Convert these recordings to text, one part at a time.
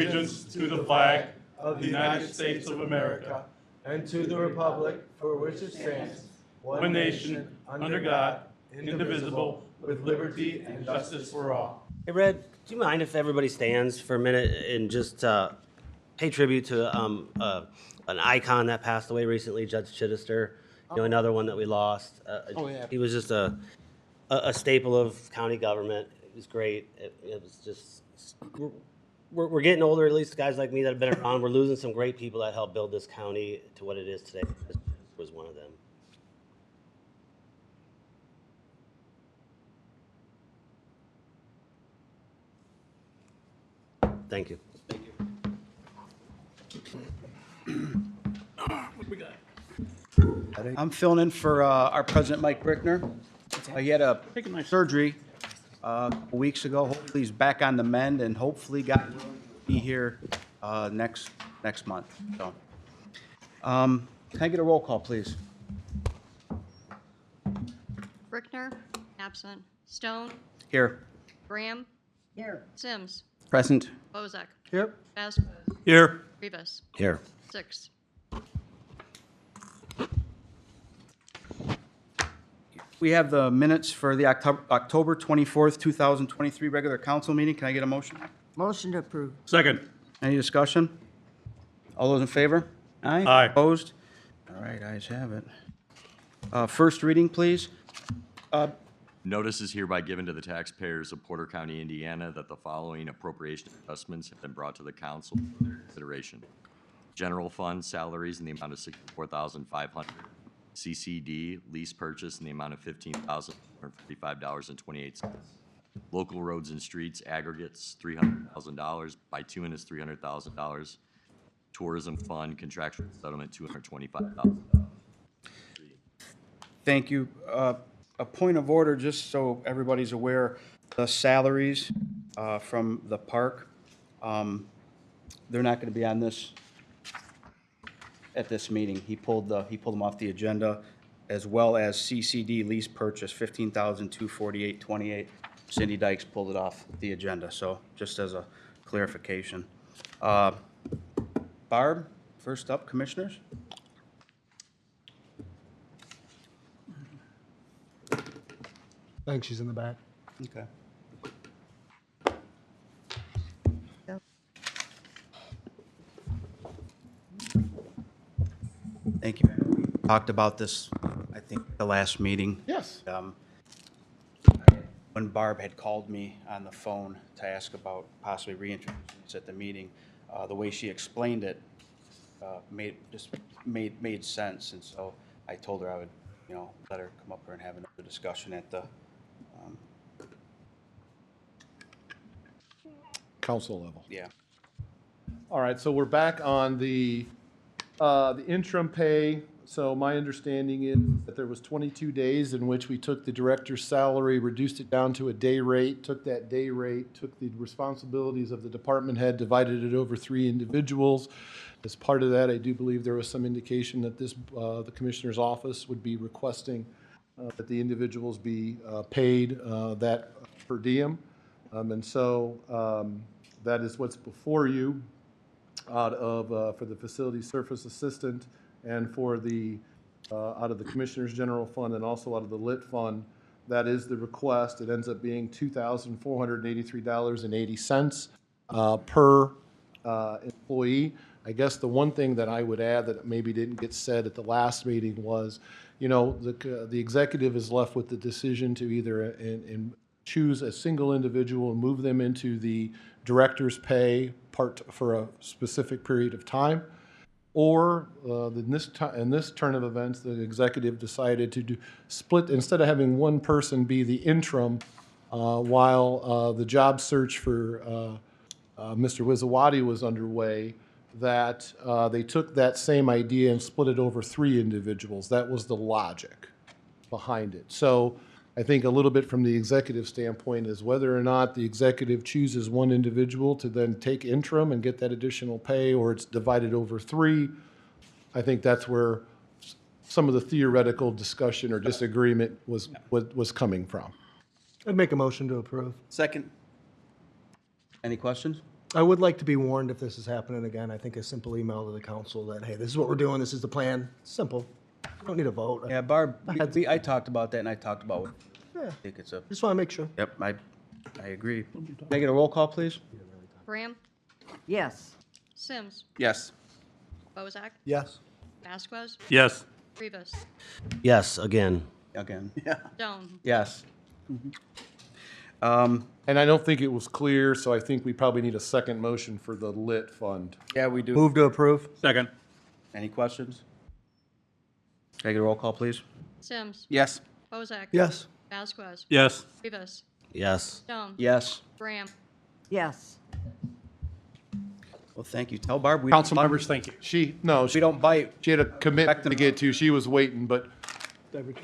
allegiance to the flag of the United States of America and to the republic for which it stands, one nation, under God, indivisible, with liberty and justice for all. Hey, Red, do you mind if everybody stands for a minute and just pay tribute to an icon that passed away recently, Judge Chittister, another one that we lost. He was just a staple of county government. It was great. It was just, we're getting older, at least guys like me that have been around. We're losing some great people that helped build this county to what it is today. This was one of them. Thank you. Thank you. What we got? I'm filling in for our president, Mike Brickner. He had a surgery a couple weeks ago. Hopefully, he's back on the mend, and hopefully, God will be here next month. So, can I get a roll call, please? Brickner, absent. Stone, Here. Graham. Here. Sims, Present. Bozak, Here. Vasquez, Here. Rivas, Here. 6. We have the minutes for the October 24th, 2023 regular council meeting. Can I get a motion? Motion to approve. Second. Any discussion? All those in favor? Aye. Opposed? All right, ayes have it. First reading, please. Notice is hereby given to the taxpayers of Porter County, Indiana, that the following appropriation adjustments have been brought to the council for their consideration. General fund salaries in the amount of $64,500. CCD lease purchase in the amount of $15,455.28. Local roads and streets aggregates $300,000. Bitumen is $300,000. Tourism fund contractual settlement $225,000. Thank you. A point of order, just so everybody's aware, the salaries from the park, they're not going to be on this, at this meeting. He pulled them off the agenda, as well as CCD lease purchase, $15,248.28. Cindy Dykes pulled it off the agenda, so just as a clarification. Barb, first up, commissioners. I think she's in the back. Okay. Thank you. We talked about this, I think, the last meeting. Yes. When Barb had called me on the phone to ask about possibly reintroducing this at the meeting, the way she explained it made sense, and so I told her I would, let her come up here and have another discussion at the council level. yeah. All right, so we're back on the interim pay. So my understanding is that there was 22 days in which we took the director's salary, reduced it down to a day rate, took that day rate, took the responsibilities of the department head, divided it over 3 individuals. As part of that, I do believe there was some indication that the commissioner's office would be requesting that the individuals be paid that per diem. And so that is what's before you out of for the facility surface assistant and for the out of the commissioner's general fund and also out of the lit fund. That is the request. It ends up being $2,483.80 per employee. I guess the one thing that I would add that maybe didn't get said at the last meeting was, the executive is left with the decision to either choose a single individual and move them into the director's pay part for a specific period of time, or in this turn of events, the executive decided to split, instead of having one person be the interim while the job search for Mr. Wizawati was underway, that they took that same idea and split it over 3 individuals. That was the logic behind it. So I think a little bit from the executive standpoint is whether or not the executive chooses one individual to then take interim and get that additional pay, or it's divided over 3. I think that's where some of the theoretical discussion or disagreement was coming from. I'd make a motion to approve. Second. Any questions? I would like to be warned if this is happening again. I think a simple email to the council that, hey, this is what we're doing, this is the plan. Simple. You don't need a vote. Yeah, Barb, I talked about that, and I talked about, Yeah, I think it's a, just want to make sure. yep, I agree. Can I get a roll call, please? Graham, Yes. Sims, Yes. Bozak, Yes. Vasquez, Yes. Rivas, Yes, again. Again. Stone. Yes. And I don't think it was clear, so I think we probably need a second motion for the lit fund. Yeah, we do. Move to approve? Second. Any questions? Can I get a roll call, please? Sims, Yes. Bozak, Yes. Vasquez, Yes. Rivas, Yes. Stone, Yes. Graham, Yes. Well, thank you. Tell Barb we Council members, thank you. She don't bite. she had a commitment to get to. She was waiting, but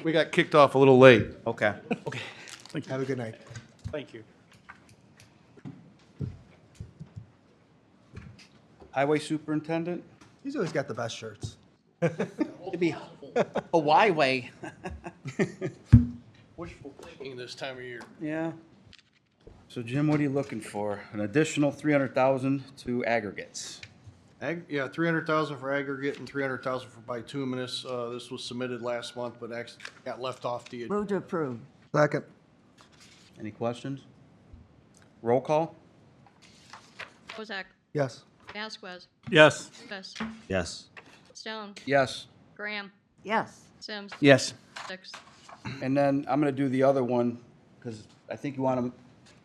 we got kicked off a little late. Okay. Have a good night. Thank you. Highway Superintendent? He's always got the best shirts. To be Hawaii way. Wishful thinking this time of year. Yeah. So Jim, what are you looking for? An additional 300,000 to aggregates? Yeah, 300,000 for aggregate and 300,000 for bituminous. This was submitted last month, but actually got left off the. Move to approve. Second. Any questions? Roll call? Bozak, Yes. Vasquez, Yes. Rivas, Yes. Stone, Yes. Graham, Yes. Sims, Yes. Six. And then I'm gonna do the other one, because I think you want them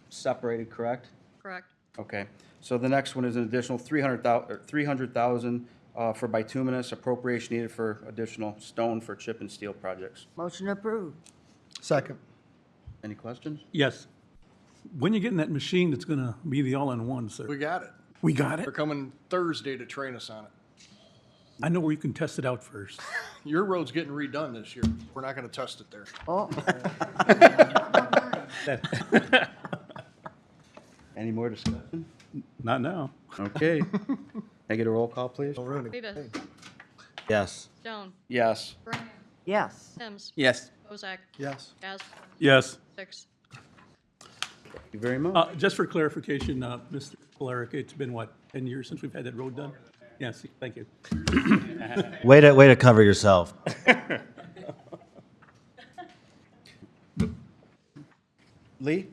separated, correct? Correct. Okay. So the next one is an additional 300,000 for bituminous appropriation needed for additional stone for chip and steel projects. Motion approved. Second. Any questions? Yes. When you getting that machine that's gonna be the all-in-one, sir? We got it. We got They're it? coming Thursday to train us on it. I know where you can test it out first. Your road's getting redone this year. We're not gonna test it there. Any more discussion? Not now. Okay. Can I get a roll call, please? Rivas, Yes. Stone, Yes. Graham, Yes. Sims, Yes. Bozak, Yes. Vasquez, Yes. Six. Thank you very much. Just for clarification, Mr. Polaric, it's been what, 10 years since we've had that road done? Yes, thank you. Way to cover yourself. Lee?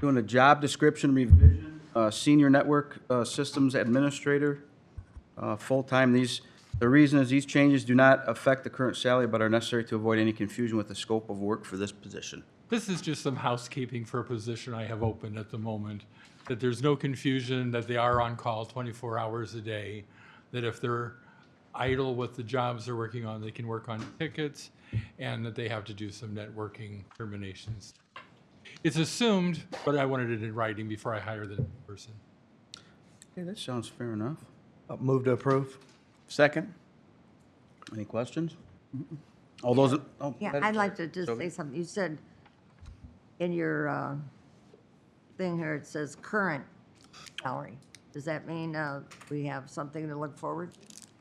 Doing a job description revision, senior network systems administrator, full-time. The reason is these changes do not affect the current salary but are necessary to avoid any confusion with the scope of work for this position. This is just some housekeeping for a position I have open at the moment, that there's no confusion, that they are on call 24 hours a day, that if they're idle with the jobs they're working on, they can work on tickets, and that they have to do some networking terminations. It's assumed, but I wanted it in writing before I hire the person. Okay, that sounds fair enough. Move to approve. Second. Any questions? All those, oh. Yeah, Madam I'd like Chair. to just Toby? say something. You said in your thing here, it says current salary. Does that mean we have something to look forward?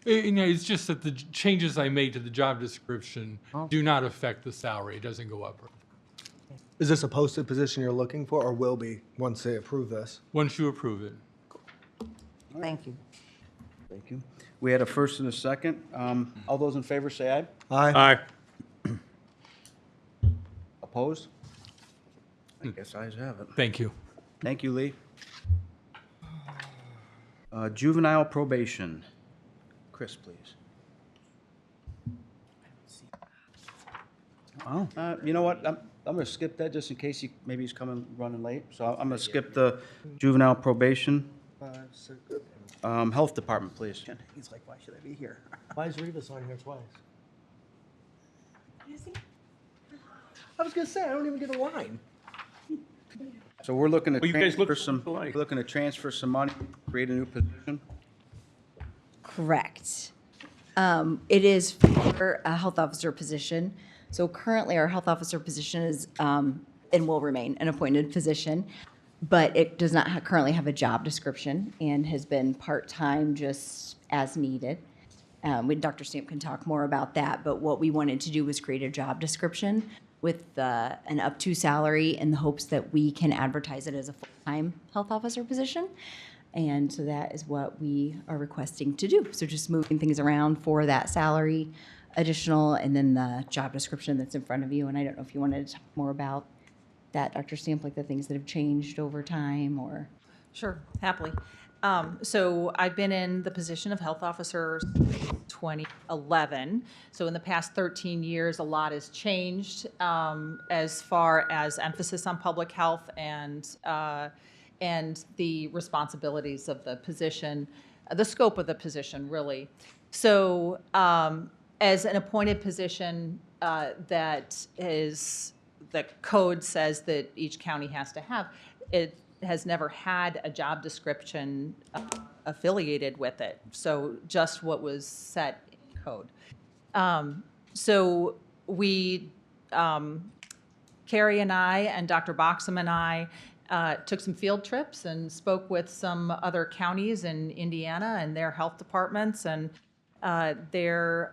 It's just that the changes I made to the job description do not affect the salary. It doesn't go up. Is this a posted position you're looking for, or will be once they approve this? Once you approve it. Thank you. Thank you. We had a first and a second. All those in favor say aye. Aye. Aye. Opposed? I guess ayes have it. Thank you. Thank you, Lee. Juvenile probation. Chris, please. Oh. You know what? I'm going to skip that just in case maybe he's running late. So I'm going to skip the juvenile probation. Health Department, please. He's like, why should I be here? Why is Rivas on here twice? I was gonna say, I don't even get a line. So we're looking to Well, you guys look transfer some, alike. looking to transfer some money, create a new position. Correct. It is for a health officer position. So currently, our health officer position is, and will remain an appointed position, but it does not currently have a job description and has been part-time just as needed. Dr. Stamp can talk more about that, but what we wanted to do was create a job description with an up to salary in the hopes that we can advertise it as a full-time health officer position. And so that is what we are requesting to do. So just moving things around for that salary additional and then the job description that's in front of you. And I don't know if you wanted to talk more about that, Dr. Stamp, like the things that have changed over time or. Sure, happily. So I've been in the position of health officer since 2011. So in the past 13 years, a lot has changed as far as emphasis on public health and the responsibilities of the position, the scope of the position, really. So as an appointed position that is, the code says that each county has to have, it has never had a job description affiliated with it. So just what was set in code. So we, Carrie and I and Dr. Boxham and I took some field trips and spoke with some other counties in Indiana and their health departments. And for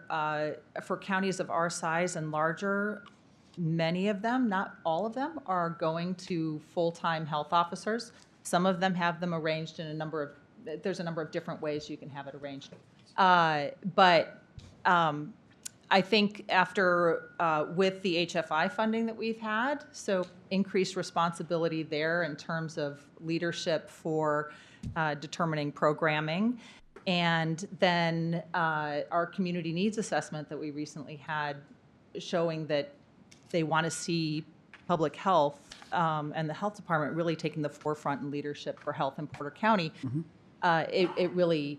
counties of our size and larger, many of them, not all of them, are going to full-time health officers. Some of them have them arranged in there's a number of different ways you can have it arranged. But I think after, with the HFI funding that we've had, so increased responsibility there in terms of leadership for determining programming. And then our community needs assessment that we recently had showing that they want to see public health and the health department really taking the forefront in leadership for health in Porter County. It really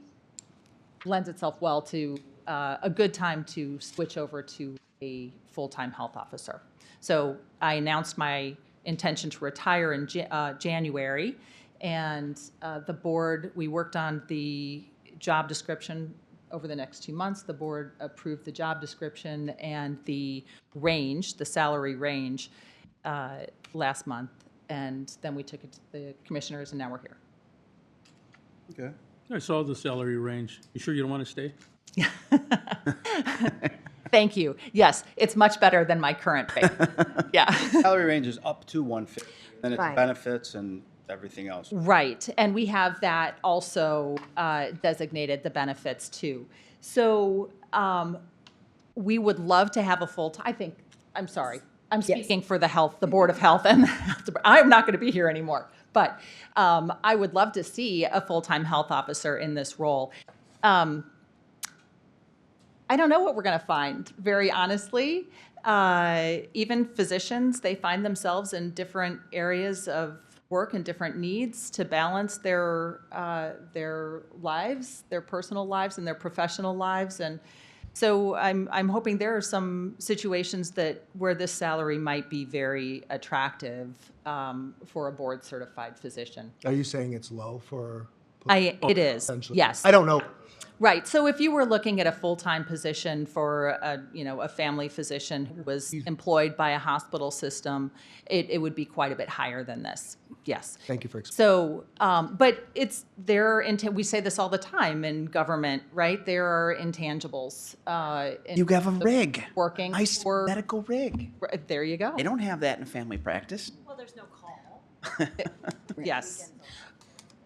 lends itself well to a good time to switch over to a full-time health officer. So I announced my intention to retire in January, and the board, we worked on the job description over the next 2 months. The board approved the job description and the range, the salary range, last month. And then we took it to the commissioners, and now we're here. Okay. I saw the salary range. You sure you don't want to stay? Thank you. Yes, it's much better than my current pay. Yeah. Salary range is up to 150, then it's Right. benefits and everything else. Right, and we have that also designated, the benefits too. So we would love to have a full-time, I'm sorry, I'm speaking for the Board of Health and the Health Department. I'm not going to be here anymore, but I would love to see a full-time health officer in this role. I don't know what we're going to find, very honestly. Even physicians, they find themselves in different areas of work and different needs to balance their lives, their personal lives and their professional lives. And so I'm hoping there are some situations where this salary might be very attractive for a board-certified physician. Are you saying it's low for? It is, Essentially. yes. I don't know. Right. So if you were looking at a full-time position for a family physician who was employed by a hospital system, it would be quite a bit higher than this. Yes. Thank you for explaining. So, but we say this all the time in government, right? There are intangibles. You have a rig. Working Nice for, medical rig. there you go. They don't have that in family practice. Well, there's no call. Yes.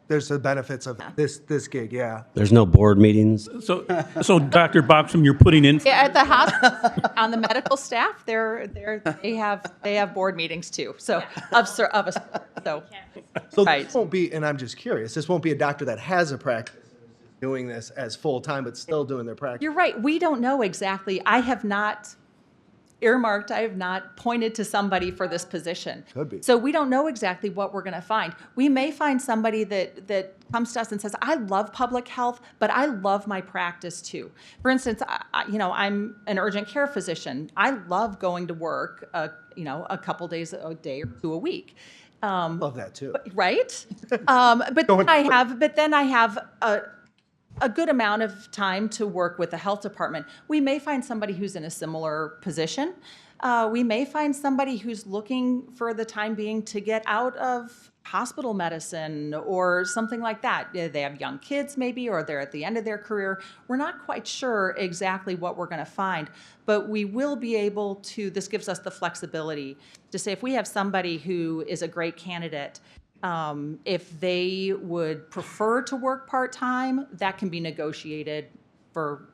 There's the benefits of this gig, yeah. There's no board meetings. So Dr. Boxham, you're putting in, Yeah, at the hospital, on the medical staff, they have board meetings too. So so So Right. this won't be, and I'm just curious, this won't be a doctor that has a practice doing this as full-time, but still doing their practice. You're right. We don't know exactly. I have not pointed to somebody for this position. Could be. So we don't know exactly what we're going to find. We may find somebody that comes to us and says, I love public health, but I love my practice too. For instance, I'm an urgent care physician. I love going to work, a couple days a day or two a week. Love that too. Right? But then I have a good amount of time to work with the health department. We may find somebody who's in a similar position, We may find somebody who's looking for the time being to get out of hospital medicine or something like that. They have young kids maybe, or they're at the end of their career. We're not quite sure exactly what we're going to find, but we will be able to, this gives us the flexibility to say if we have somebody who is a great candidate, if they would prefer to work part-time, that can be negotiated for,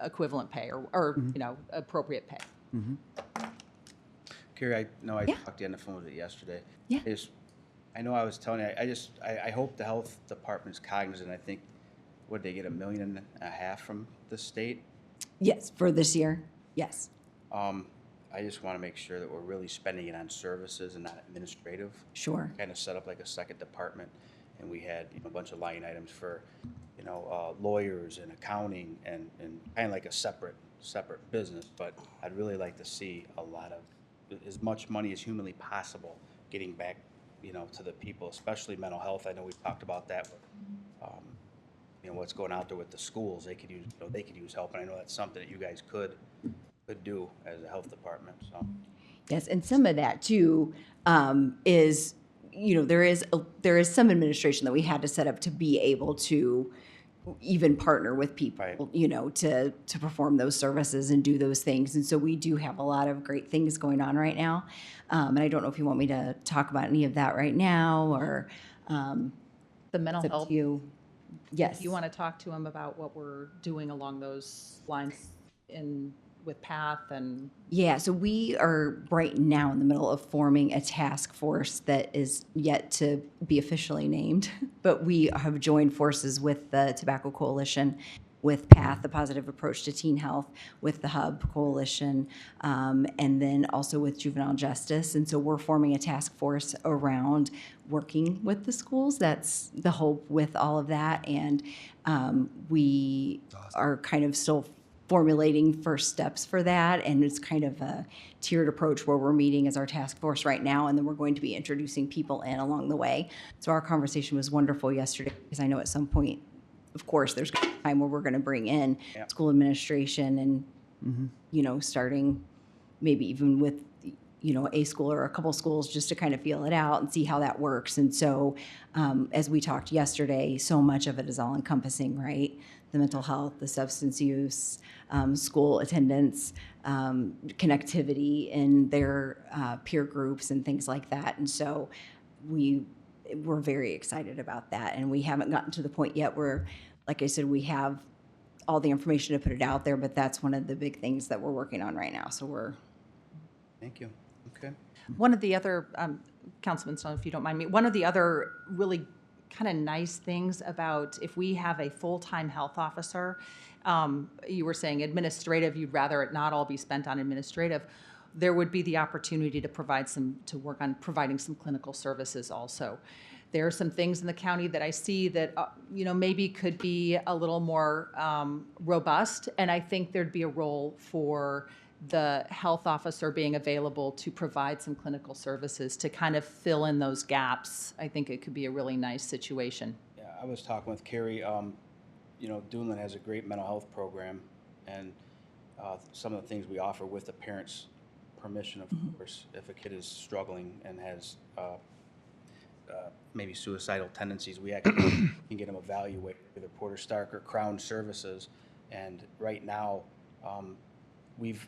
equivalent pay or appropriate pay. Carrie, I know I Yeah. talked to you on the phone with it yesterday. Yeah. I know I was telling you, I hope the health department's cognizant. I think, would they get $1.5 million from the state? Yes, for this year, yes. I just want to make sure that we're really spending it on services and not administrative. Sure. Kind of set up like a second department, and we had a bunch of line items for, lawyers and accounting and kind of like a separate business. But I'd really like to see a lot of, as much money as humanly possible getting back, to the people, especially mental health. I know we've talked about that, but, what's going out there with the schools, they could use help, and I know that's something that you guys could do as a health department, so. Yes, and some of that too is, there is some administration that we had to set up to be able to even partner with people, Right. To perform those services and do those things. And so we do have a lot of great things going on right now. And I don't know if you want me to talk about any of that right now or The mental it's up health, to you. Yes. you want to talk to them about what we're doing along those lines with PATH and Yeah, so we are right now in the middle of forming a task force that is yet to be officially named, but we have joined forces with the Tobacco Coalition, with PATH, the Positive Approach to Teen Health, with the Hub Coalition, and then also with Juvenile Justice. And so we're forming a task force around working with the schools. That's the hope with all of that. And we are kind of still formulating first steps for that, and it's kind of a tiered approach where we're meeting as our task force right now, and then we're going to be introducing people in along the way. So our conversation was wonderful yesterday, because I know at some point, of course, there's going to be a time where we're going to bring in school administration and, starting maybe even with, a school or a couple schools just to kind of feel it out and see how that works. And so as we talked yesterday, so much of it is all encompassing, right? The mental health, the substance use, school attendance, connectivity in their peer groups and things like that. And so we're very excited about that. And we haven't gotten to the point yet where, like I said, we have all the information to put it out there, but that's one of the big things that we're working on right now. So Thank you. Okay. one of the other, Councilman Stone, if you don't mind me, one of the other really kind of nice things about if we have a full-time health officer, you were saying administrative, you'd rather it not all be spent on administrative. There would be the opportunity to work on providing some clinical services also. There are some things in the county that I see that, maybe could be a little more robust, and I think there'd be a role for the health officer being available to provide some clinical services to kind of fill in those gaps. I think it could be a really nice situation. Yeah, I was talking with Carrie, Dunlin has a great mental health program, and some of the things we offer with the parents' permission, of course, if a kid is struggling and has maybe suicidal tendencies, we actually can get them evaluated, either Porter Stark or Crown Services. And right now, we've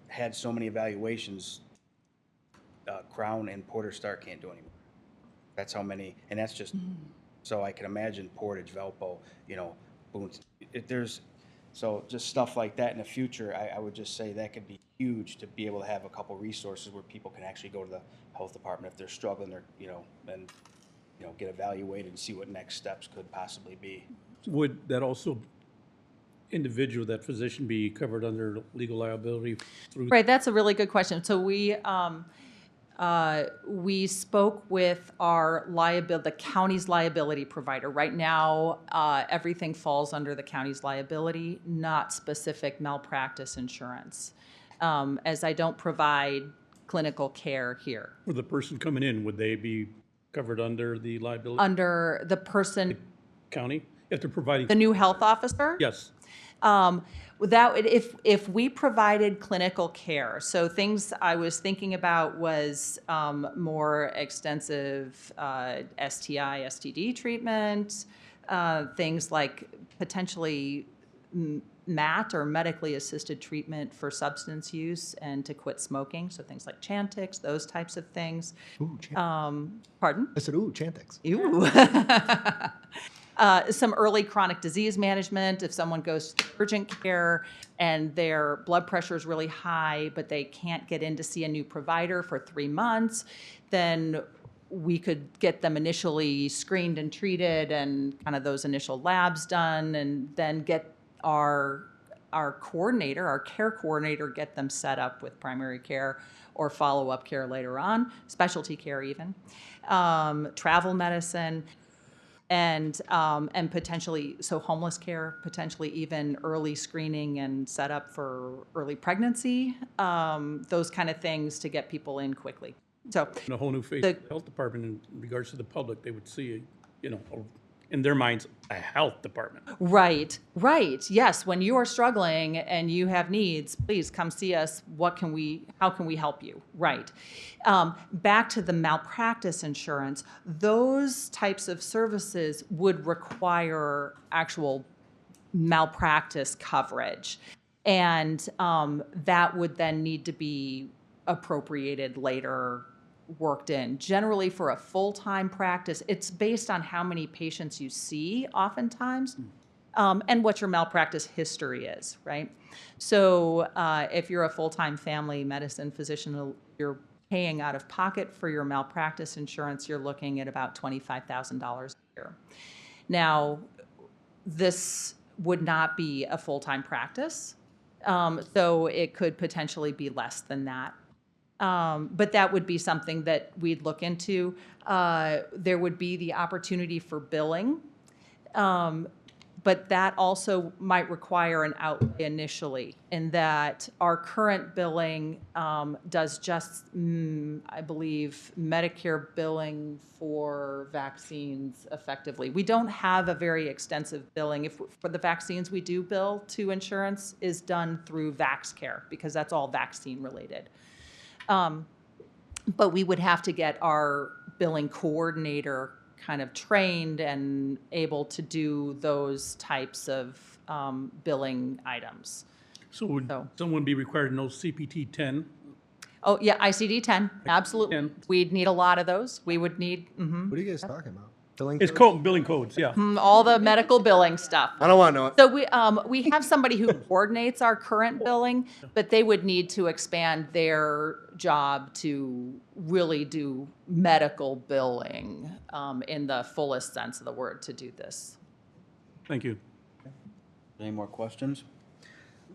had so many evaluations, Crown and Porter Stark can't do anymore. That's how many, and that's just, so I can imagine Portage, Valpo, Boone. So just stuff like that in the future, I would just say that could be huge to be able to have a couple resources where people can actually go to the health department if they're struggling, and get evaluated and see what next steps could possibly be. Would that also that physician be covered under legal liability through? Right, that's a really good question. So we spoke with the county's liability provider. Right now, everything falls under the county's liability, not specific malpractice insurance, as I don't provide clinical care here. For the person coming in, would they be covered under the liability? Under the person, County, if they're providing? the new health officer? Yes. If we provided clinical care, so things I was thinking about was more extensive STI, STD treatment, things like potentially MAT or medically assisted treatment for substance use and to quit smoking. So things like Chantix, those types of things. Ooh, Pardon? I said, ooh, Chantix. Ew. Some early chronic disease management. If someone goes to urgent care and their blood pressure is really high, but they can't get in to see a new provider for 3 months, then we could get them initially screened and treated and kind of those initial labs done, and then get our coordinator, our care coordinator, get them set up with primary care or follow-up care later on, specialty care even, travel medicine, and potentially, so homeless care, potentially even early screening and set up for early pregnancy, those kind of things to get people in quickly. So And a whole new face of the health department in regards to the public, they would see, in their minds, a health department. Right. Yes, when you are struggling and you have needs, please come see us. How can we help you? Right. Back to the malpractice insurance, those types of services would require actual malpractice coverage. And that would then need to be appropriated later, worked in. Generally, for a full-time practice, it's based on how many patients you see oftentimes, and what your malpractice history is, right? So if you're a full-time family medicine physician, you're paying out of pocket for your malpractice insurance, you're looking at about $25,000 a year. Now, this would not be a full-time practice, so it could potentially be less than that. But that would be something that we'd look into. There would be the opportunity for billing, but that also might require an outlay initially, in that our current billing does just, I believe, Medicare billing for vaccines effectively. We don't have a very extensive billing. For the vaccines we do bill to insurance is done through VaxCare, because that's all vaccine related. But we would have to get our billing coordinator kind of trained and able to do those types of billing items. So would someone be required to know CPT 10? Oh, yeah, ICD-10, absolutely. 10. We'd need a lot of those. We would need What are you guys talking about? Billing It's codes? billing codes, yeah. all the medical billing stuff. I don't want to know it. So we have somebody who coordinates our current billing, but they would need to expand their job to really do medical billing in the fullest sense of the word to do this. Thank you. Any more questions?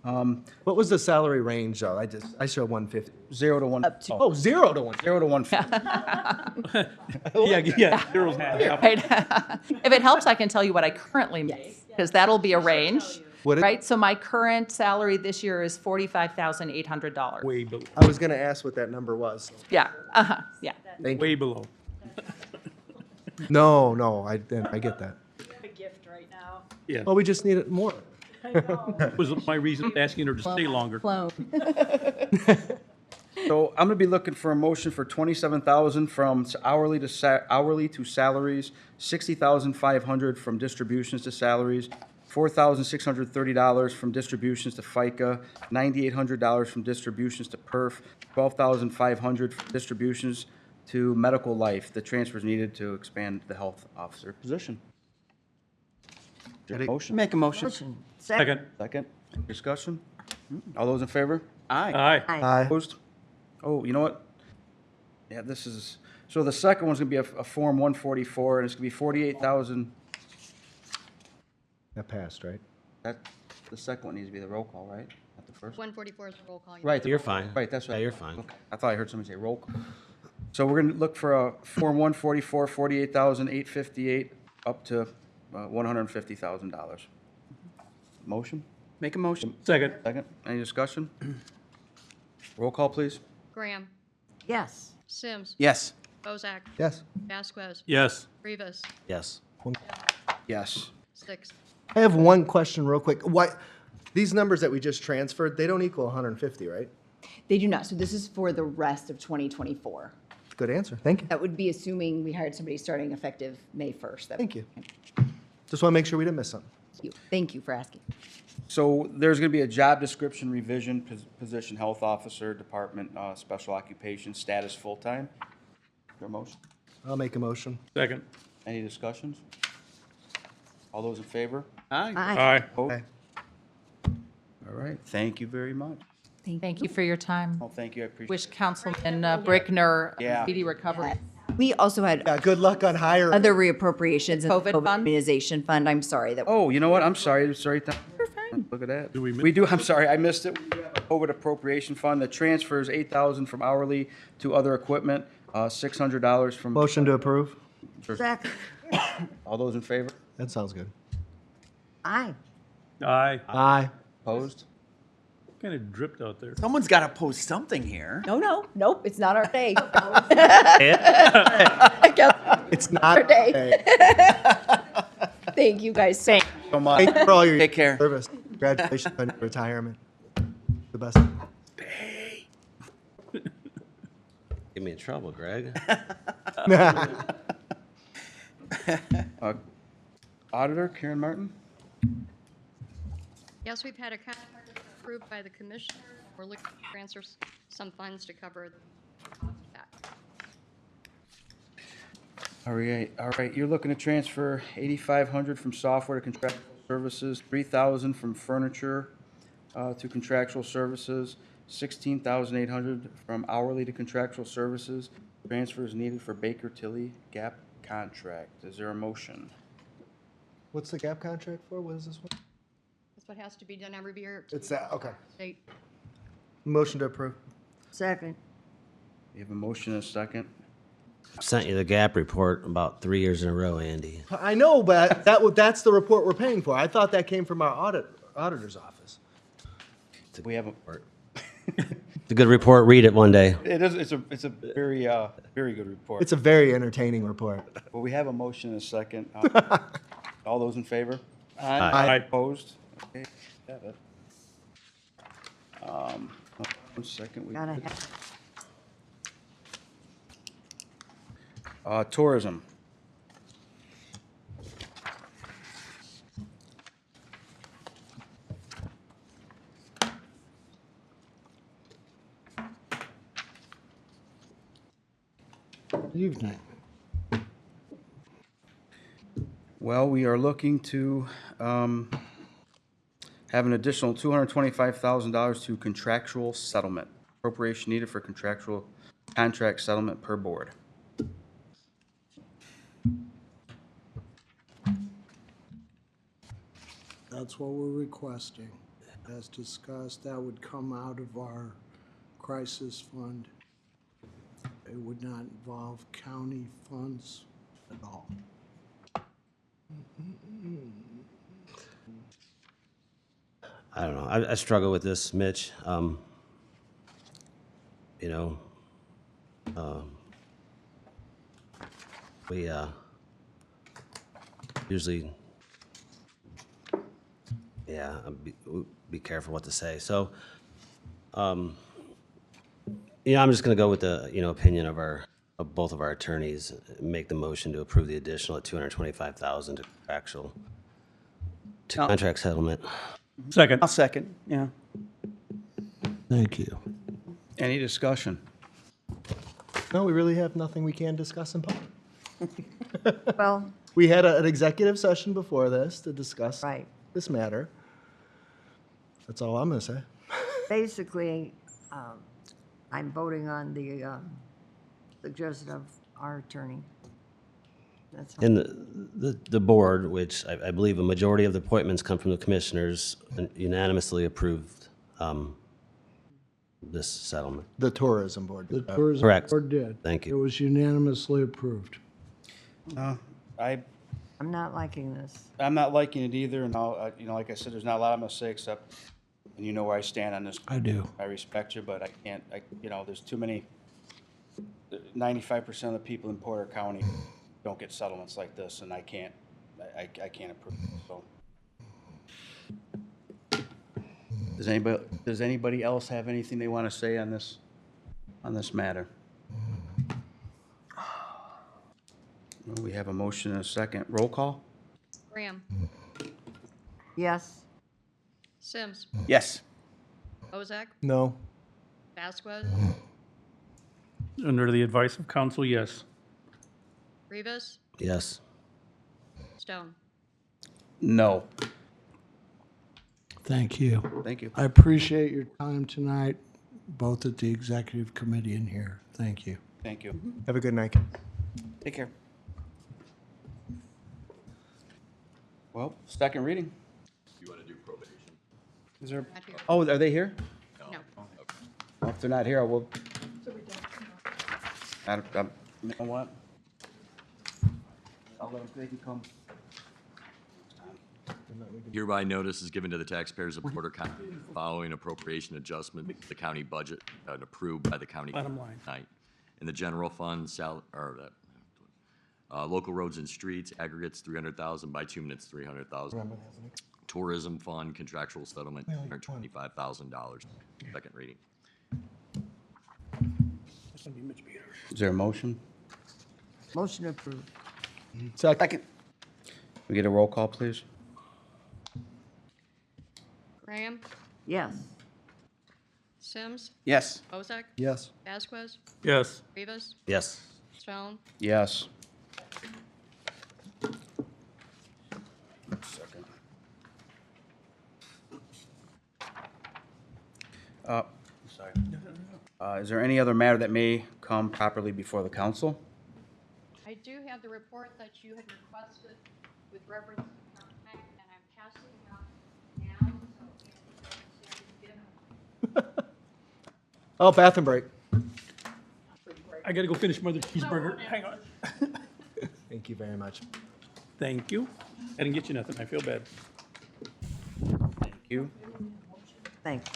What was the salary range, though? I showed 150. 0 to 1. Up to- Oh, 0 to 1. 0 to 150. Yeah, zero's half. Right? If it helps, I can tell you what I currently make, because that'll be a range, Would it? right? So my current salary this year is $45,800. Way below. I was going to ask what that number was. Yeah, yeah. Thank Way you. below. No, I get that. A gift right now. Yeah. Well, we just need it more. Was my reason for asking her to stay longer. Clone. So I'm gonna be looking for a motion for 27,000 from hourly to salaries, 60,500 from distributions to salaries, $4,630 from distributions to FICA, $9,800 from distributions to PERF, $12,500 from distributions to medical life. The transfers needed to expand the health officer position. Motion? Make a motion. Motion. Second. Second. Discussion? All those in favor? Aye. Aye. Aye. Opposed? Oh, you know what? Yeah, this is, so the second one's gonna be a Form 144, and it's gonna be 48,000. That passed, right? The second one needs to be the roll call, right? Not the first? 144 is the roll call. Right. You're fine. Right, that's right. Yeah, you're fine. Okay. I thought I heard somebody say roll call. So we're gonna look for a Form 144, 48,858, up to $150,000. Motion? Make a motion. Second. Second. Any discussion? Roll call, please. Graham, Yes. Sims, Yes. Bozak, Yes. Vasquez, Yes. Rivas, Yes. Yes. 6. I have one question real quick. Why, These numbers that we just transferred, they don't equal 150, right? They do not. So this is for the rest of 2024. Good answer. Thank you. That would be assuming we hired somebody starting effective May 1st. Thank you. Just want to make sure we didn't miss something. Thank you for asking. So there's going to be a job description revision, position health officer, department, special occupation, status full-time. Your motion? I'll make a motion. Second. Any discussions? All those in favor? Aye. Aye. Opposed? All right, thank you very much. Thank you for your time. Well, thank you, I appreciate Wish it. Councilman Brickner Yeah. speedy recovery. We also had Yeah, good luck on hiring. other reappropriations in the COVID COVID fund? immunization fund. I'm sorry that. Oh, you know what? I'm sorry. Look at that. We do, I'm sorry, I missed it. We have a COVID appropriation fund that transfers $8,000 from hourly to other equipment, $600 from. Motion to approve. Second. All those in favor? That sounds good. Aye. Aye. Aye. Opposed? Kind of dripped out there. Someone's got to post something here. Nope, it's not our day. It's not. Our day. Okay. Thank you guys so So much. Thank you for all your Take care. service. Congratulations on your retirement. The best. Get me in trouble, Greg. Auditor Karen Martin? Yes, we've had a contract approved by the commissioner. We're looking to transfer some funds to cover that. All right, you're looking to transfer $8,500 from software to contractual services, $3,000 from furniture to contractual services, $16,800 from hourly to contractual services. Transfers needed for Baker Tilly Gap contract. Is there a motion? What's the gap contract for? What is this one? That's what has to be done every year. It's that, okay. State. Motion to approve. Second. We have a motion and a second. Sent you the GAP report about 3 years in a row, Andy. I know, but that's the report we're paying for. I thought that came from our auditor's office. We have a, It's a good report. Read it one day. it is, it's a very, very good report. It's a very entertaining report. Well, we have a motion and a second. All those in favor? Aye. Opposed? Okay, have it. 1 second. we- Gotta have. Tourism. Evening. Well, we are looking to have an additional $225,000 to contractual settlement. Appropriation needed for contractual contract settlement per board. That's what we're requesting. As discussed, that would come out of our crisis fund. It would not involve county funds at all. I don't know. I struggle with this, Mitch. You know, we usually, yeah, be careful what to say. So, you know, I'm just going to go with the, you know, opinion of both of our attorneys, and make the motion to approve the additional at $225,000 to actual No. contract settlement. Second. I'll second, yeah. Thank you. Any discussion? No, we really have nothing we can discuss in public. Well, We had an executive session before this to discuss right. this matter. That's all I'm gonna say. Basically, I'm voting on the suggestion of our attorney. That's all. And the board, which I believe a majority of the appointments come from the commissioners, unanimously approved this settlement. The tourism board. The tourism Correct. board did. Thank you. It was unanimously approved. I'm not liking this. I'm not liking it either, and I'll, you know, like I said, there's not a lot I'm gonna say except, and you know where I stand on this. I do. I respect you, but I can't, you know, there's too many, 95% of the people in Porter County don't get settlements like this, and I can't approve it, so. Does anybody else have anything they want to say on this matter? Well, we have a motion and a second. Roll call? Graham, Yes, Sims, Yes. Bozak, No. Vasquez, Under the advice of council, yes. Rivas, Yes. Stone. No. Thank you. Thank you. I appreciate your time tonight, both at the executive committee and here. Thank you. Thank you. Have a good night. Take care. Well, second reading. You want to do probation? Is there? Not here. Oh, are they here? No. Well, if they're not here, I will. You know what? I'll let them, they can come. Hereby notice is given to the taxpayers of Porter County following appropriation adjustment to the county budget and approved by the county Bottom line. tonight. In the general fund, local roads and streets, aggregates 300,000, by 2 minutes 300,000. Tourism fund, contractual settlement, $125,000. Second reading. That's gonna be much better. Is there a motion? motion approved. Second. We get a roll call, please? Graham, Yes, Sims, Yes. Bozak, Yes. Vasquez, Yes. Rivas, Yes. Stone, Yes. Second. Sorry. Is there any other matter that may come properly before the council? I do have the report that you had requested with reference to contact, and I'm passing it out now, so if you understand, given Oh, bathroom break. I gotta go finish my other cheeseburger. Hang on. Thank you very much. Thank you. I didn't get you nothing. I feel bad. Thank you. thanks.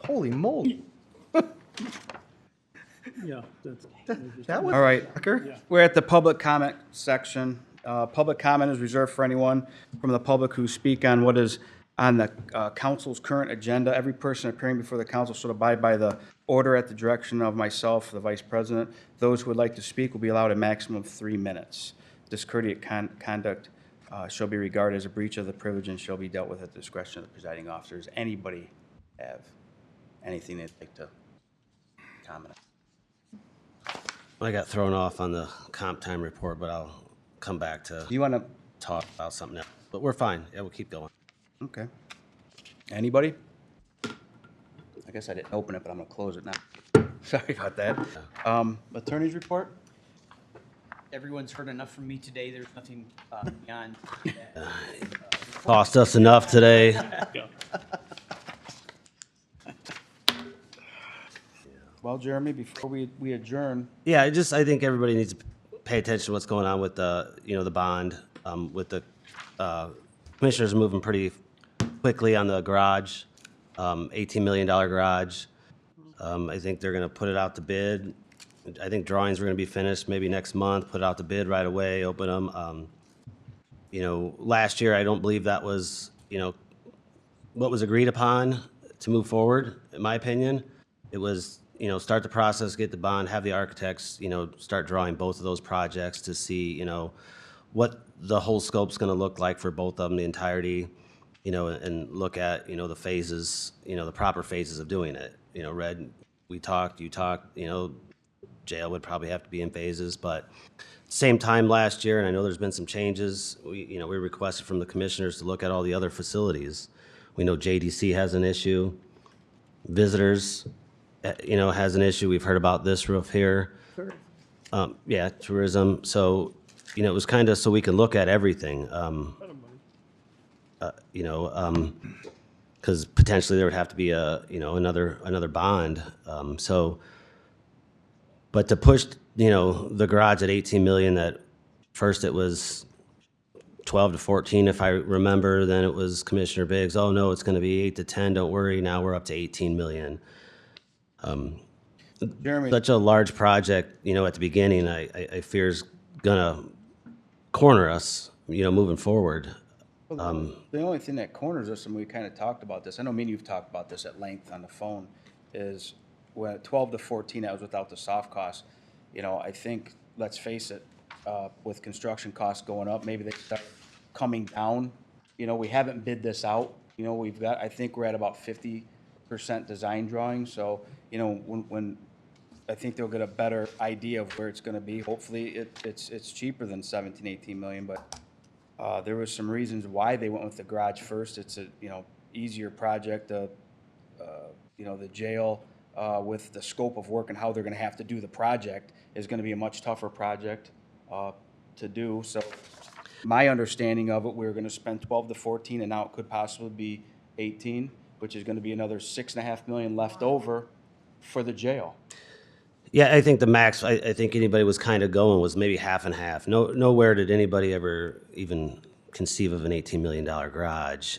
Holy moly. Yeah, that's. That was All right, Yeah. we're at the public comment section. Public comment is reserved for anyone from the public who speak on what is on the council's current agenda. Every person appearing before the council should abide by the order at the direction of myself, the vice president. Those who would like to speak will be allowed a maximum of 3 minutes. Discourteous conduct shall be regarded as a breach of the privilege and shall be dealt with at the discretion of the presiding officers. Anybody have anything they'd like to comment on? I got thrown off on the comp time report, but I'll come back to Do you want to? talk about something else. But we're fine. Yeah, we'll keep going. Okay. Anybody? I guess I didn't open it, but I'm gonna close it now. Sorry about that. Attorney's report? Everyone's heard enough from me today. There's nothing beyond that. Cost us enough today. Yeah. Well, Jeremy, before we adjourn, Yeah, I think everybody needs to pay attention to what's going on with the, the bond, with the, commissioners moving pretty quickly on the garage, $18 million garage. I think they're gonna put it out to bid. I think drawings are gonna be finished maybe next month, put it out to bid right away, open them. Last year, I don't believe that was, what was agreed upon to move forward, in my opinion. It was, start the process, get the bond, have the architects, start drawing both of those projects to see, what the whole scope's gonna look like for both of them, the entirety, and look at, the phases, the proper phases of doing it. Red, we talked, you talked, jail would probably have to be in phases, but same time last year, and I know there's been some changes, we requested from the commissioners to look at all the other facilities. We know JDC has an issue, visitors, has an issue. We've heard about this roof here. Yeah, tourism. So, it was kind of so we can look at everything. Because potentially there would have to be another bond. But to push, the garage at 18 million, that first it was 12 to 14, if I remember, then it was Commissioner Biggs, oh no, it's going to be 8 to 10, don't worry, now we're up to 18 million. Jeremy, Such a large project, you know, at the beginning, I fear is gonna corner us, you know, moving forward. the only thing that corners us, and we kind of talked about this, I know me and you've talked about this at length on the phone, is when 12 to 14, that was without the soft costs. You know, I think, let's face it, with construction costs going up, maybe they start coming down. You know, we haven't bid this out. You know, we've got, I think we're at about 50% design drawing. So, you know, when I think they'll get a better idea of where it's gonna be. Hopefully, it's cheaper than 17, 18 million, but there was some reasons why they went with the garage first. It's a, you know, easier project. You know, the jail, with the scope of work and how they're gonna have to do the project is gonna be a much tougher project, to do. So my understanding of it, we were gonna spend 12 to 14, and now it could possibly be 18, which is gonna be another 6.5 million left over for the jail. Yeah, I think the max, I think anybody was kind of going was maybe half and half. Nowhere did anybody ever even conceive of an $18 million garage.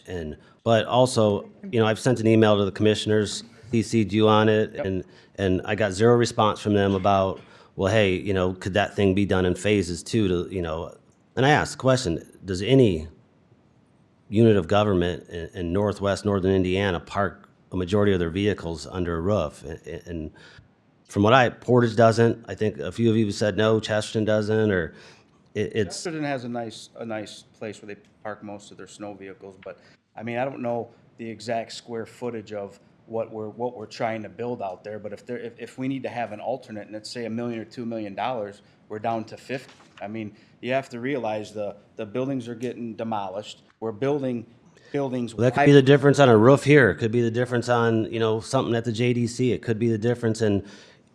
But also, you know, I've sent an email to the commissioners, CC'd you on it, and I got zero response from them about, well, hey, you know, could that thing be done in phases too, to, you know, and I asked the question, does any unit of government in northern Indiana park a majority of their vehicles under a roof? And from what Portage doesn't, I think a few of you said no, Chesterton doesn't, or it's, Chesterton has a nice place where they park most of their snow vehicles, but, I mean, I don't know the exact square footage of what we're trying to build out there, but if we need to have an alternate, and let's say $1 million or $2 million, we're down to 50. I mean, you have to realize the buildings are getting demolished. We're building buildings. well, that could be the difference on a roof here. It could be the difference on, you know, something at the JDC. It could be the difference in,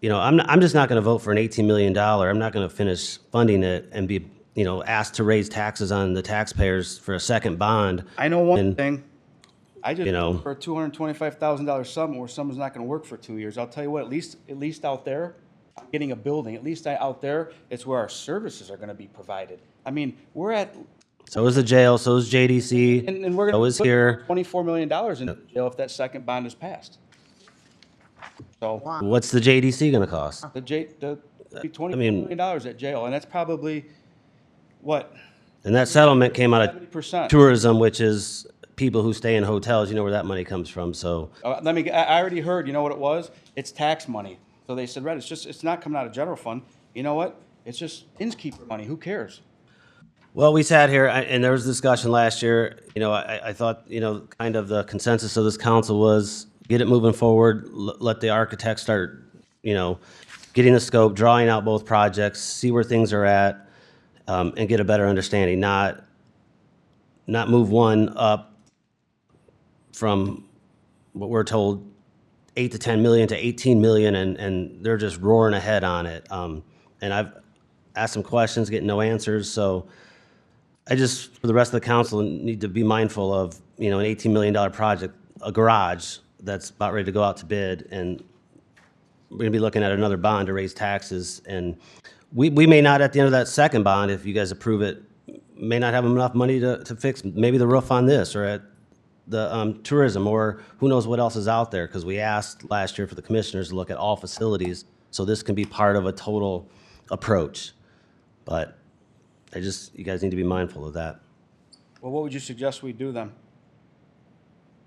you know, I'm just not going to vote for an $18 million. I'm not going to finish funding it and be, you know, asked to raise taxes on the taxpayers for a second bond. I know one And, thing. I just you know, for a $225,000 sum where someone's not going to work for 2 years. I'll tell you what. At least out there, I'm getting a building. At least out there, it's where our services are going to be provided. I mean, we're at, so is the jail, so is JDC, and we're so going is to here. put $24 million in jail if that second bond is passed. So What's the JDC going to cost? the $24 million at jail, and that's probably what And that settlement came out of 70%. tourism, which is people who stay in hotels. You know where that money comes from, so. I already heard, you know what it was? It's tax money. So they said, Red, it's not coming out of general fund. You know what? It's just innkeeper money. Who cares? Well, we sat here, and there was discussion last year, you know, I thought, you know, kind of the consensus of this council was get it moving forward, let the architects start, you know, getting the scope, drawing out both projects, see where things are at, and get a better understanding, not move one up from what we're told, 8 to 10 million to 18 million, and they're just roaring ahead on it. And I've asked some questions, getting no answers, so I just, for the rest of the council, need to be mindful of, you know, an $18 million project, a garage that's about ready to go out to bid, and we're gonna be looking at another bond to raise taxes, and we may not, at the end of that second bond, if you guys approve it, may not have enough money to fix maybe the roof on this, or at the tourism, or who knows what else is out there, because we asked last year for the commissioners to look at all facilities, so this can be part of a total approach. But you guys need to be mindful of that. Well, what would you suggest we do then?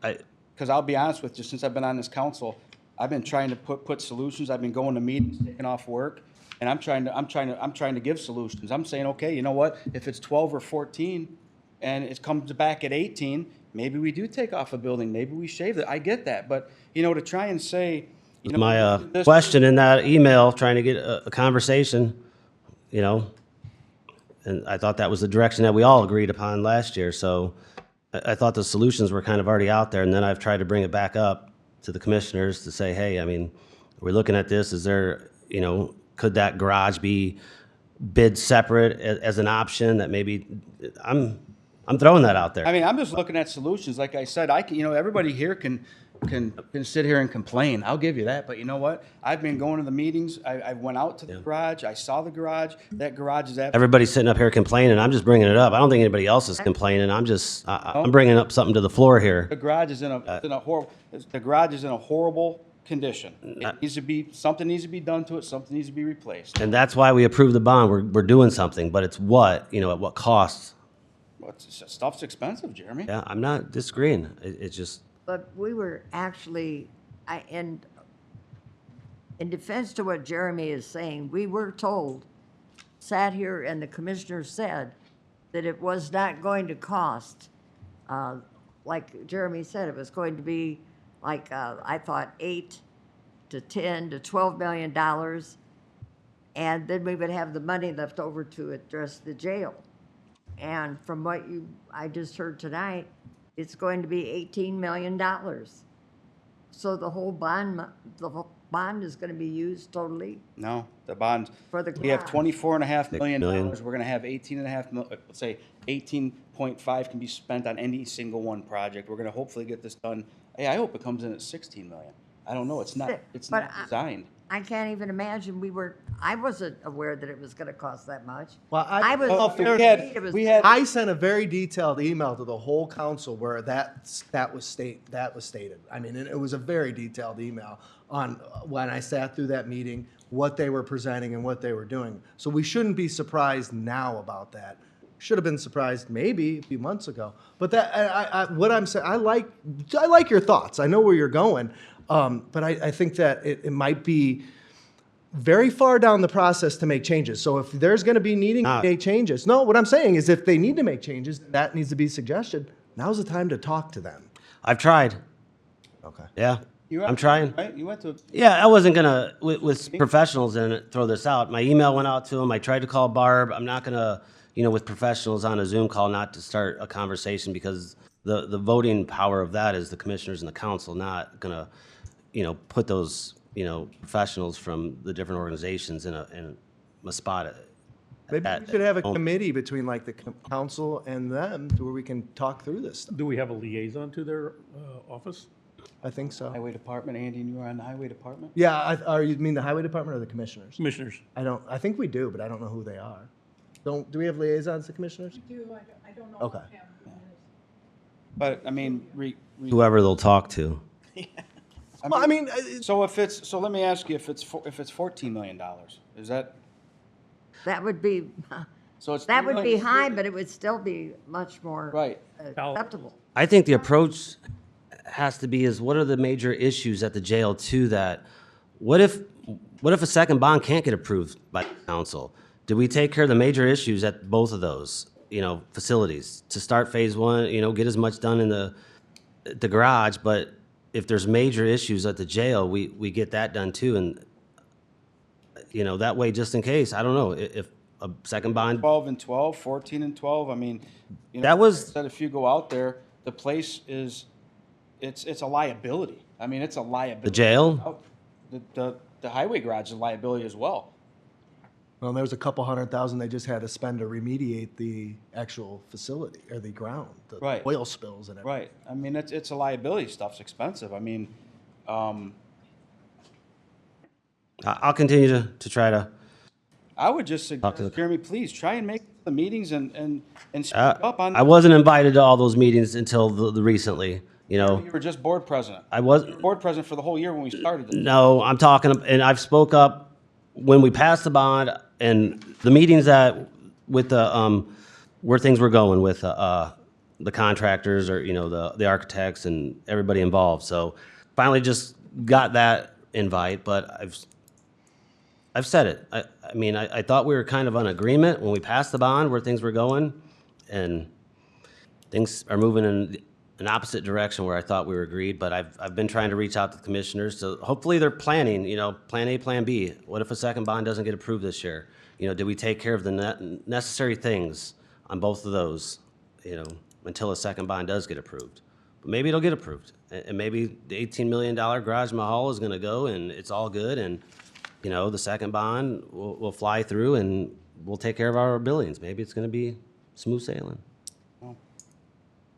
I, Because I'll be honest with you, since I've been on this council, I've been trying to put solutions. I've been going to meetings, taking off work, and I'm trying to give solutions. I'm saying, okay, you know what? If it's 12 or 14, and it comes back at 18, maybe we do take off a building. Maybe we shave it. I get that, but you know, to try and say, you know, my this- question in that email, trying to get a conversation, you know, and I thought that was the direction that we all agreed upon last year. So I thought the solutions were kind of already out there, and then I've tried to bring it back up to the commissioners to say, hey, I mean, we're looking at this. Is there, you know, could that garage be bid separate as an option? That maybe I'm throwing that out there. I mean, I'm just looking at solutions. Like I said, you know, everybody here can sit here and complain. I'll give you that. But you know what? I've been going to the meetings. I went out to the garage. I saw the garage. That garage is absolutely. Everybody's sitting up here complaining. I'm just bringing it up. I don't think anybody else is complaining. I'm bringing up something to the floor here. The garage is in a horrible. The garage is in a horrible condition. It needs to be, something needs to be done to it, something needs to be replaced. And that's why we approved the bond. We're doing something, but it's what, at what cost? Well, stuff's expensive, Jeremy. Yeah, I'm not disagreeing. It's just, But we were actually, in defense to what Jeremy is saying, we were told, sat here and the commissioner said that it was not going to cost, like Jeremy said, it was going to be like, I thought 8 to 10 to $12 million. And then we would have the money left over to address the jail. And from what I just heard tonight, it's going to be $18 million. So the whole bond is going to be used totally No, the bond, for the we have garage. $24.5 million. million. We're gonna have 18.5 let's say 18.5 can be spent on any single one project. We're gonna hopefully get this done. Hey, I hope it comes in at 16 million. I don't know, it's not But designed. I can't even imagine I wasn't aware that it was going to cost that much. Well, I was. well, we had- I sent a very detailed email to the whole council where that was stated. I mean, it was a very detailed email on when I sat through that meeting, what they were presenting and what they were doing. So we shouldn't be surprised now about that. Should have been surprised maybe a few months ago. But what I'm saying, I like your thoughts. I know where you're going, but I think that it might be very far down the process to make changes. So if there's going to be needing to make changes, no, what I'm saying is if they need to make changes, that needs to be suggested. Now's the time to talk to them. I've tried. Okay. Yeah, You went- I'm trying. Right, you went to, Yeah, I wasn't gonna, with professionals in it, throw this out. My email went out to them. I tried to call Barb. I'm not gonna, with professionals on a Zoom call, not to start a conversation because the voting power of that is the commissioners and the council, not gonna, put those, professionals from the different organizations in a spot. Maybe we should have a committee between like the council and them to where we can talk through this stuff. Do we have a liaison to their office? I think so. highway department, Andy, and you were on the highway department? Yeah, you mean the highway department or the commissioners? Commissioners? I think we do, but I don't know who they are. Do we have liaisons to commissioners? I don't know. Okay. But, I mean, Whoever they'll talk to. Well, I mean, so let me ask you, if it's $14 million, is that, That would be, so it's. that $3 would be million- high, but it would still be much more Right. acceptable. I think the approach has to be is what are the major issues at the jail too that, what if a second bond can't get approved by council? Do we take care of the major issues at both of those, facilities? To start phase one, get as much done in the garage, but if there's major issues at the jail, we get that done too. And, that way, just in case, I don't know, if a second bond, 12 and 12, 14 and 12, I mean, That was- like I said, if you go out there, the place is, it's a liability. I mean, it's a liability. the jail, The highway garage is a liability as well. well, there was a couple $100,000 they just had to spend to remediate the actual facility or the ground, the Right. oil spills and everything. Right. I mean, it's a liability. Stuff's expensive. I mean, I'll continue to try to, I would just to suggest, the- Jeremy, please try and make the meetings and speak up on. I wasn't invited to all those meetings until the recently, You were just board president. I was, You were board president for the whole year when we started this. no, I'm talking, and I've spoke up when we passed the bond and the meetings that, with the, where things were going with, the contractors or, the architects and everybody involved. So finally just got that invite, but I've said it. I mean, I thought we were kind of on agreement when we passed the bond where things were going, and things are moving in an opposite direction where I thought we were agreed, but I've been trying to reach out to the commissioners, so hopefully they're planning, plan A, plan B. What if a second bond doesn't get approved this year? Did we take care of the necessary things on both of those, until a second bond does get approved? But maybe it'll get approved, and maybe the $18 million garage mahal is gonna go, and it's all good, and, the second bond will fly through, and we'll take care of our billings. Maybe it's gonna be smooth sailing.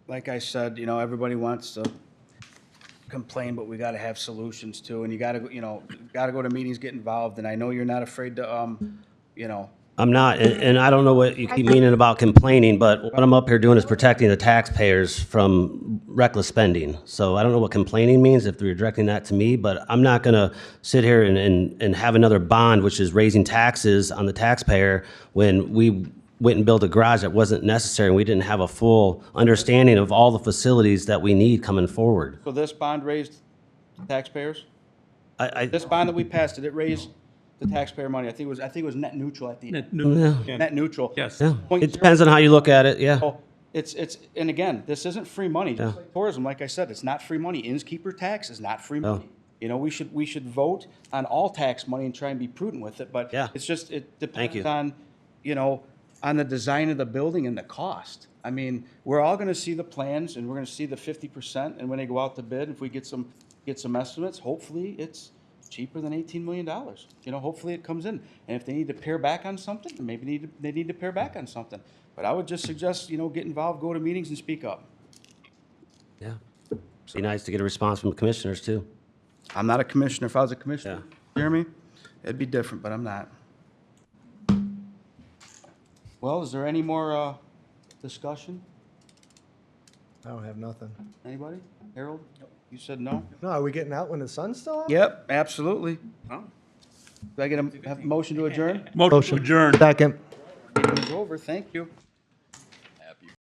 Like I said, everybody wants to complain, but we gotta have solutions too. And you gotta, gotta go to meetings, get involved. And I know you're not afraid to, I'm not, and I don't know what you keep meaning about complaining, but what I'm up here doing is protecting the taxpayers from reckless spending. So I don't know what complaining means, if you're directing that to me, but I'm not gonna sit here and have another bond, which is raising taxes on the taxpayer, when we went and built a garage that wasn't necessary, and we didn't have a full understanding of all the facilities that we need coming forward. So this bond raised taxpayers? I, This bond that we passed, did it raise the taxpayer money? I think it was net neutral at the end. Yeah. Net neutral. Yes. yeah, Point it depends on how you look at it, yeah. Oh, it's, and again, this isn't free money, just like tourism, like I said, it's not free money. Innkeeper tax is not free money. You know, we should vote on all tax money and try and be prudent with it, but Yeah. it's just, it Thank you. depends on, you know, on the design of the building and the cost. I mean, we're all gonna see the plans and we're gonna see the 50%, and when they go out to bid, if we get some estimates, hopefully it's cheaper than $18 million. You know, hopefully it comes in. And if they need to pare back on something, maybe they need to pare back on something. But I would just suggest, you know, get involved, go to meetings and speak up. Yeah. Be nice to get a response from the commissioners too. I'm not a commissioner. If I was a commissioner, Jeremy, it'd be different, but I'm not. Well, is there any more discussion? I don't have nothing. Anybody? Harold? You said no? No, are we getting out when the sun's still out? Yep, absolutely. Do I get a motion to adjourn? Motion to adjourn. Second. Meeting's over. Thank you.